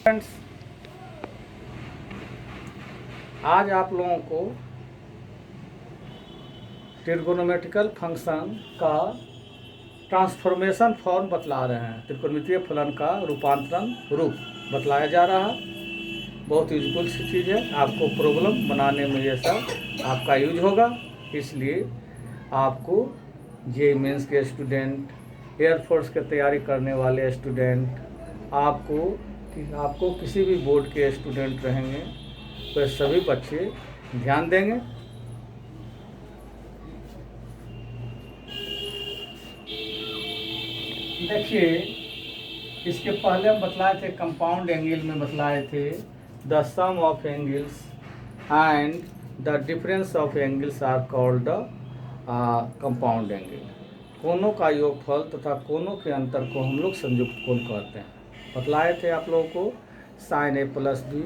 Friends, आज आप लोगों को ट्रिगोनोमेट्रिकल फंक्शन का ट्रांसफॉर्मेशन फॉर्म बतला रहे हैं। त्रिकोणमितीय फलन का रूपांतरण रूप बतलाया जा रहा है। बहुत यूजफुल सी चीज़ है। आपको प्रॉब्लम बनाने में ये सब आपका यूज होगा। इसलिए आपको जे मेंस के स्टूडेंट, एयरफोर्स की तैयारी करने वाले स्टूडेंट, आपको किसी भी बोर्ड के स्टूडेंट रहेंगे तो सभी बच्चे ध्यान देंगे। देखिए, इसके पहले हम बतलाए थे कंपाउंड एंगल में बतलाए थे the sum of angles and the difference of angles are called compound angle. कोनों का योगफल तथा कोनों के अंतर को हम लोग संयुक्त कोण कहते हैं। बतलाए थे आप लोगों को साइन ए प्लस बी,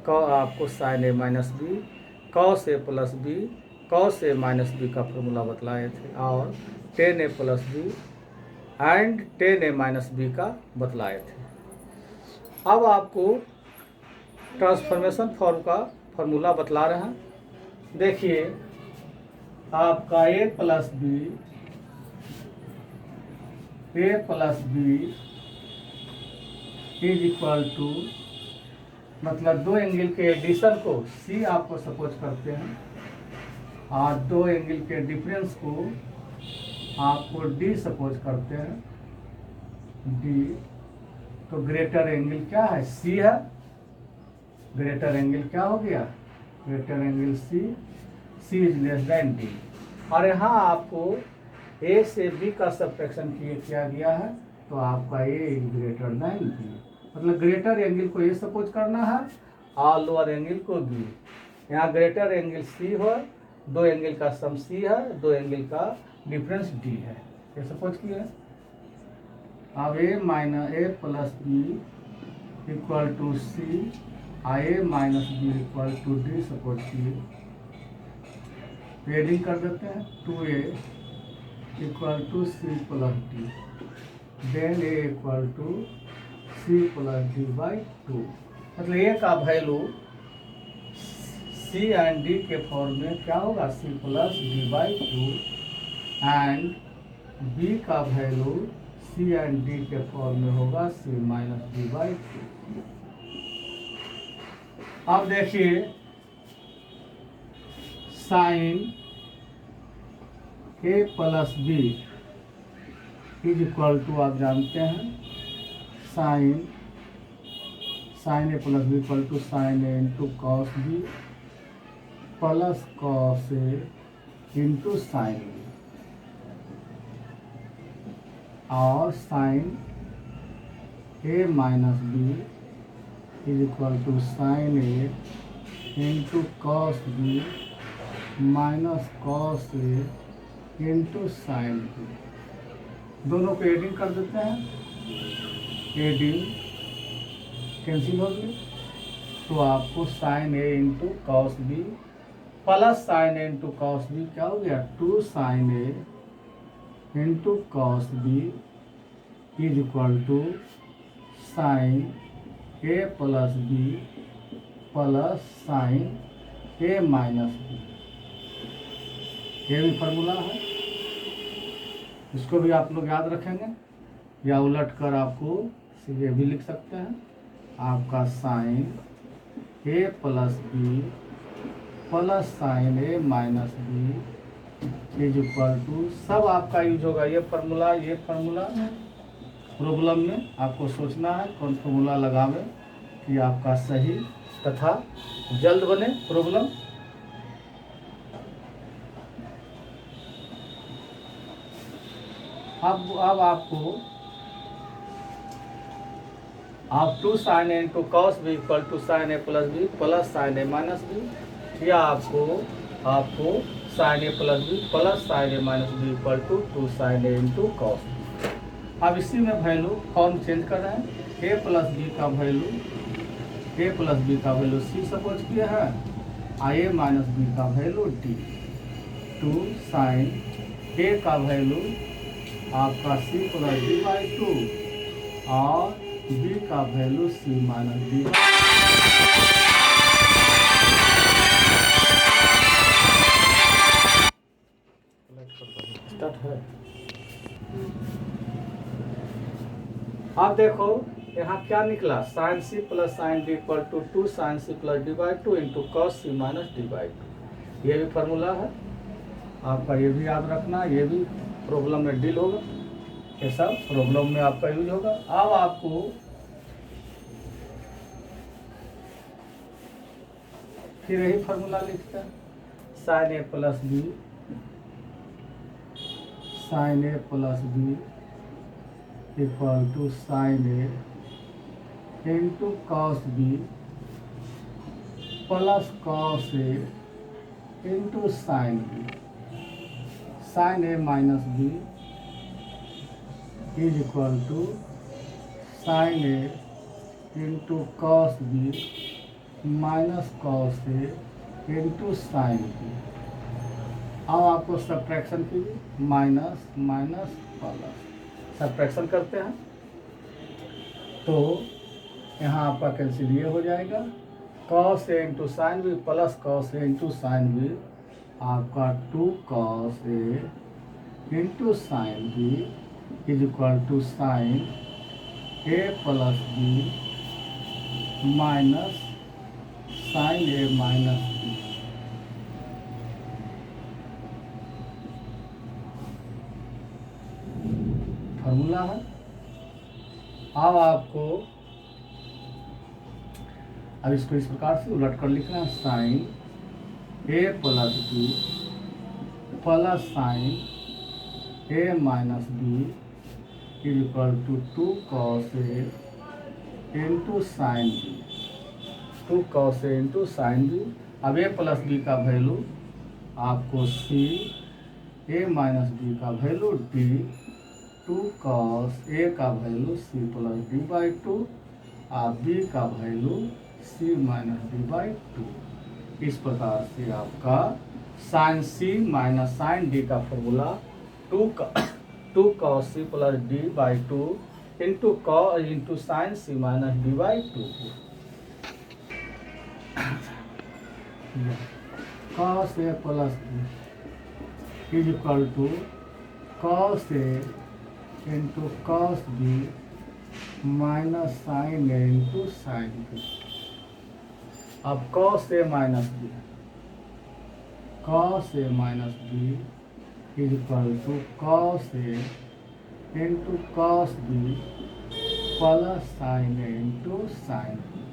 आपको sine A minus B, cos A plus B, cos A minus B का फॉर्मूला बतलाए थे, और tan A plus B and tan A minus B का बतलाए थे। अब आपको ट्रांसफॉर्मेशन फॉर्म का फॉर्मूला बतला रहे हैं। देखिए, आपका A plus B is equal to, मतलब दो एंगल के एडिशन को सी आपको सपोज करते हैं और दो एंगल के डिफरेंस को आपको डी सपोज करते हैं, डी। तो ग्रेटर एंगल क्या है? सी है। ग्रेटर एंगल क्या हो गया? Greater angle C, C is less than D. और यहाँ आपको ए से बी का सब्ट्रैक्शन किया गया है, तो आपका ए इज ग्रेटर देन बी। मतलब ग्रेटर एंगल को ए सपोज करना है और लोअर एंगल को बी। यहाँ ग्रेटर एंगल सी हो, दो एंगल का सम सी है, दो एंगल का डिफरेंस डी है, ये सपोज किया। अब A minus A plus B equal to C, A minus B equal to D suppose किए। एडिंग कर देते हैं, 2a equal to C plus D, then A equal to C plus D by 2। मतलब A का value C and D के form में क्या होगा? C plus D by 2, and B का वैल्यू सी एंड डी के फॉर्म में होगा सी माइनस डी बाई 2। अब देखिए, sine A plus B is equal to, आप जानते हैं, sine A plus B equal to sine A into cos B plus cos A into sine B, और sine A minus B is equal to sine A into cos B minus cos A into sine B. दोनों को adding कर देते हैं, adding cancel हो गई, तो आपको sine A into cos B plus sine A into cos B क्या हो गया? 2 sine A into cos B is equal to sine A plus B plus sine A minus B. ये भी फार्मूला है, इसको भी आप लोग याद रखेंगे, या उलट कर आपको ये भी लिख सकते हैं। आपका sine A plus B plus sine A minus B is equal to, सब आपका यूज होगा ये फार्मूला प्रॉब्लम में आपको सोचना है कौन फार्मूला लगावे कि आपका सही तथा जल्द बने प्रॉब्लम। अब आपको आप 2 sine A into cos B equal to sine A plus B plus sine A minus B, या आपको sine A plus B plus sine A minus B equal to 2 sine A into cos B. अब इसी में value form change कर रहे हैं। A plus B का value C suppose किया है, और ए माइनस बी का वैल्यू डी। 2 साइन ए का वैल्यू आपका सी प्लस डी बाई 2 और बी का value C minus D. Start है। अब देखो यहाँ क्या निकला, sine C plus sine D equal to 2 sine C plus D by 2 into cos C minus D by 2। ये भी फार्मूला है आपका, ये भी याद रखना, ये भी प्रॉब्लम में डील होगा, ये सब प्रॉब्लम में आपका यूज होगा। अब आपको फिर यही फार्मूला लिखता है, sine A plus B, sine A plus B equal to sine A into cos B plus cos A into sine B. Sine A minus B is equal to sine A into cos B minus cos A into sine B. अब आपको subtraction की minus minus plus subtraction करते हैं तो यहाँ आपका cancel ये हो जाएगा, cos A into sine B plus cos A into sine B, आपका 2 cos A into sine B is equal to sine A plus B minus sine A minus B. Formula है। अब आपको अब इसको इस प्रकार से उलट कर लिखना है, sine A plus B plus sine A minus B is equal to 2 cos A into sine B, 2 cos A into sine B. अब ए प्लस बी का वैल्यू आपको सी, ए माइनस बी का वैल्यू डी, 2 कॉस ए का value C plus D by 2 और B का value C minus D by 2। इस प्रकार से आपका sine C minus sine D का formula 2 cos C plus D by 2 into sine C minus D by 2। Cos A plus B is equal to cos A into cos B minus sine A into sine B. अब cos A minus B, cos A minus B is equal to cos A into cos B plus sine A into sine B.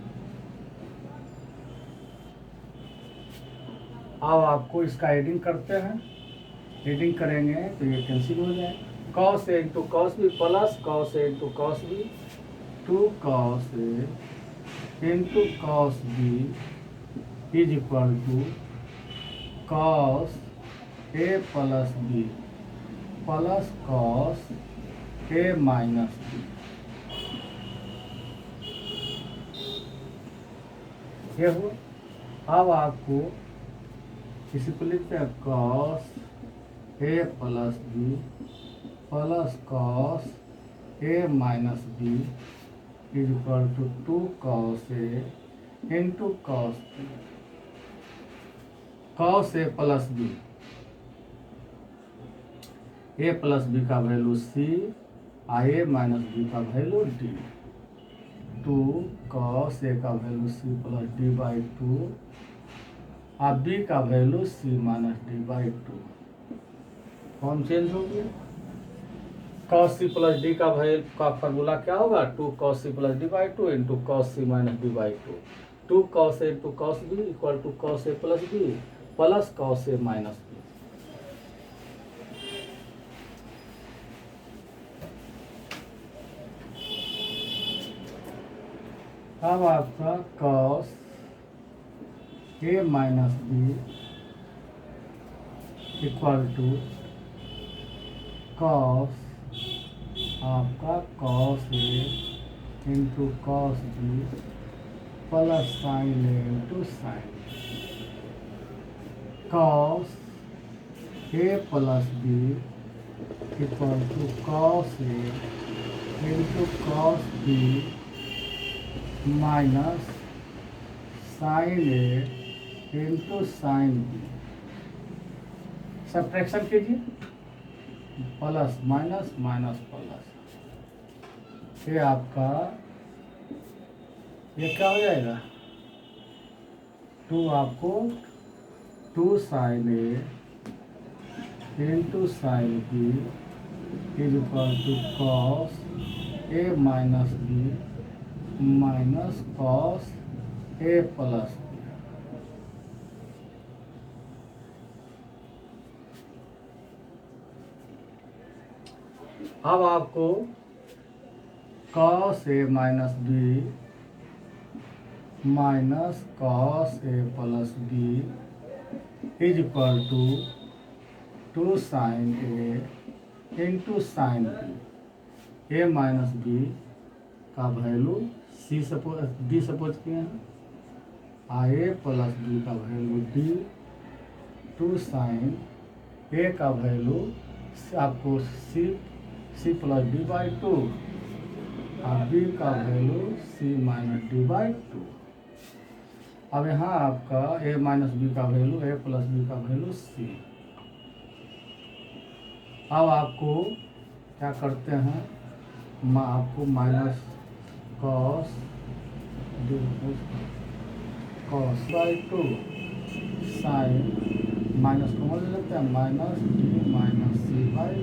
अब आपको इसका adding करते हैं, adding करेंगे तो ये cancel हो जाए, cos A into cos B plus cos A into cos B, 2 cos A into cos B is equal to cos A plus B plus cos A minus B. ये हुआ। अब आपको इसी को लिखते हैं, cos A plus B plus cos A minus B is equal to 2 cos A into cos B. Cos A plus B, A plus B का value C और ए माइनस बी का वैल्यू डी, 2 कॉस ए का value C plus D by 2 और B का value C minus D by 2। Form change हो गया। Cos C plus D का value का फार्मूला क्या होगा, 2 cos C plus D by 2 into cos C minus D by 2, 2 cos A into cos B equal to cos A plus B plus cos A minus B. अब आपका cos A minus B equal to cos आपका cos A into cos B plus sine A into sine. Cos A plus B equal to cos A into cos B minus sine A into sine B, subtraction कीजिए, plus minus minus plus, ये आपका ये क्या हो जाएगा, टू आपको two sine A into sine B is equal to cos A minus B minus cos A plus B. अब आपको cos A minus B minus cos A plus B is equal to two sine A into sine B, A minus B का value C suppose D suppose किए हैं, आ A plus B का value D, two sine A का value आपको C plus D by two, और B का value C minus D by two. अब यहाँ आपका ए माइनस बी का वैल्यू ए प्लस बी का वैल्यू सी। अब आपको क्या करते हैं, आपको minus cos by two sine minus common ले लेते हैं, minus D minus C by,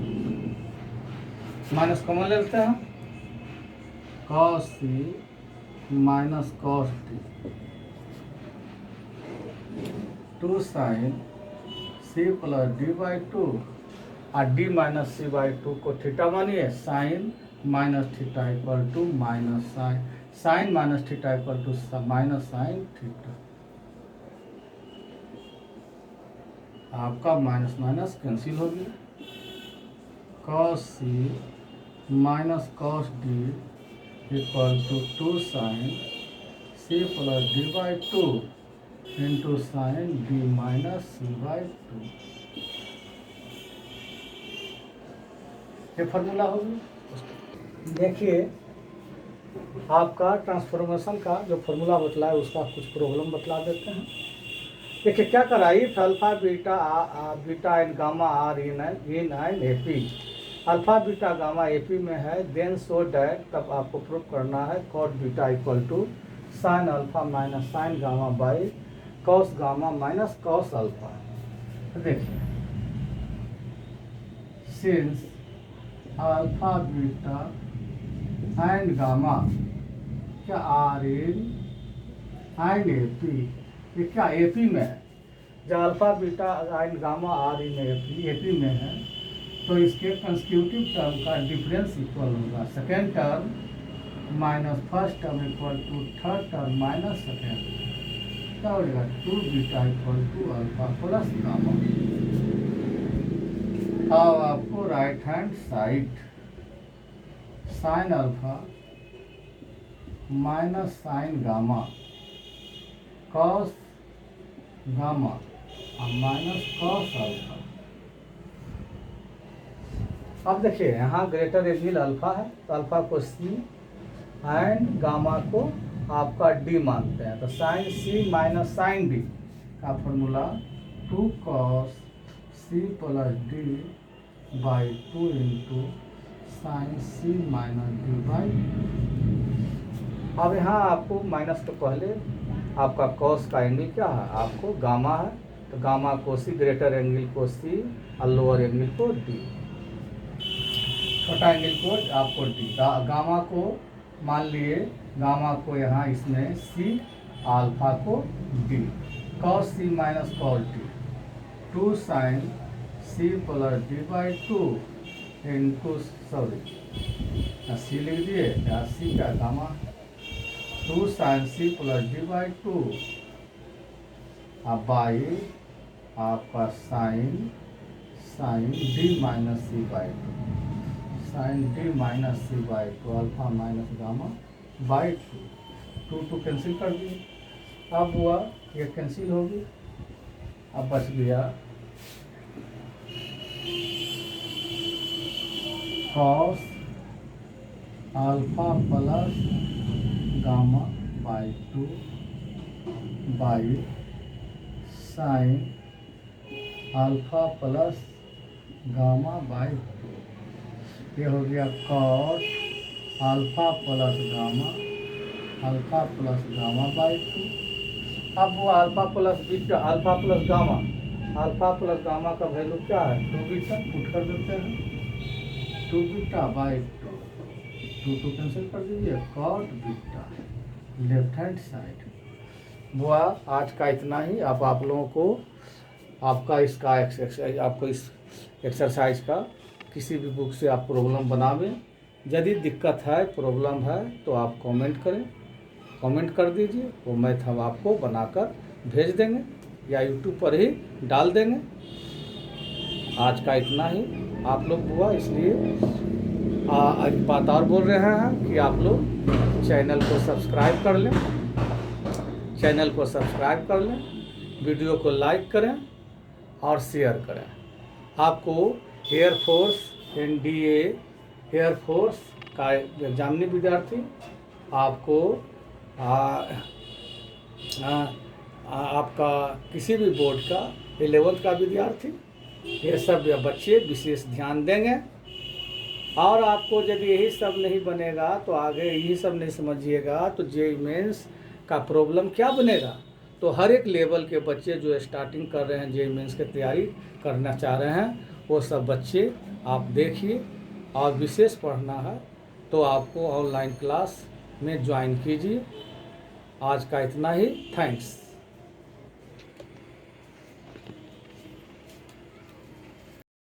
minus common ले लेते हैं, cos C minus cos D, two sine C plus D by two, और D minus C by two को theta मानिए, sine minus theta equal to minus sine, sine minus theta equal to minus sine theta. आपका minus minus cancel हो गया, cos C minus cos D equal to two sine C plus D by two into sine D minus C by two. ये formula होगी। देखिए आपका transformation का जो formula बतलाया उसका कुछ प्रॉब्लम बतला देते हैं। देखिए क्या करा, if alpha beta beta and gamma are in and AP, alpha beta gamma AP में है, देन सो डैट, तब आपको प्रूव करना है cot beta equal to sine alpha minus sine gamma by cos gamma minus cos alpha. देखिए since alpha beta and gamma क्या are in and AP, ये क्या एपी में है, जब alpha beta and gamma are in AP में है तो इसके कंस्टिट्यूटिव टर्म का डिफरेंस इक्वल होगा second term minus first term equal to third term minus second term, क्या हो जाएगा, two beta equal to alpha plus gamma. अब आपको right hand side sine alpha minus sine gamma cos gamma और minus cos alpha. अब देखिए यहाँ greater angle alpha है तो अल्फा को सी एंड गामा को आपका डी मानते हैं, तो sine C minus sine D का formula two cos C plus D by two into sine C minus D by. अब यहाँ आपको माइनस के पहले आपका कॉस का एंगल क्या है, आपको गामा है, तो गामा को सी, ग्रेटर एंगल को सी और लोअर एंगल को डी, छोटा एंगल को आपको डी। गामा को मान लिए, गामा को यहाँ इसमें सी, अल्फा को D, cos C minus cos D, two sine C plus D by two into sorry C लिख दिए, या सी का gamma, two sine C plus D by two by आपका sine sine D minus C by two, sine D minus C by two alpha minus gamma by two, two cancel कर दिए। अब हुआ ये कैंसिल होगी, अब बच गया cos alpha plus gamma by 2 by sine alpha plus gamma by 2। ये हो गया cot alpha plus gamma by 2। अब वो alpha plus beta alpha plus gamma का वैल्यू क्या है 2 बीटा, पुट कर देते हैं 2 बीटा बाई 2, 2 कैंसिल कर दीजिए, cot beta left hand side. हुआ आज का इतना ही। अब आप लोगों को आपका इसका एक्सरसाइज, आपको इस एक्सरसाइज का किसी भी बुक से आप प्रॉब्लम बनावें। यदि दिक्कत है, प्रॉब्लम है तो आप कमेंट करें, कमेंट कर दीजिए, वो मैथ हम आपको बनाकर भेज देंगे या यूट्यूब पर ही डाल देंगे। आज का इतना ही। आप लोग हुआ इसलिए एक बात और बोल रहे हैं कि आप लोग चैनल को सब्सक्राइब कर लें, वीडियो को लाइक करें और शेयर करें। आपको एयरफोर्स NDA एयरफोर्स का एग्जामिनी विद्यार्थी, आपको आपका किसी भी बोर्ड का 11th का विद्यार्थी, ये सब बच्चे विशेष ध्यान देंगे। और आपको यदि यही सब नहीं बनेगा तो आगे यही सब नहीं समझिएगा तो JEE मेंस का प्रॉब्लम क्या बनेगा। तो हर एक लेवल के बच्चे जो स्टार्टिंग कर रहे हैं, JEE मेंस की तैयारी करना चाह रहे हैं, वो सब बच्चे आप देखिए। और विशेष पढ़ना है तो आपको ऑनलाइन क्लास में ज्वाइन कीजिए। आज का इतना ही। थैंक्स।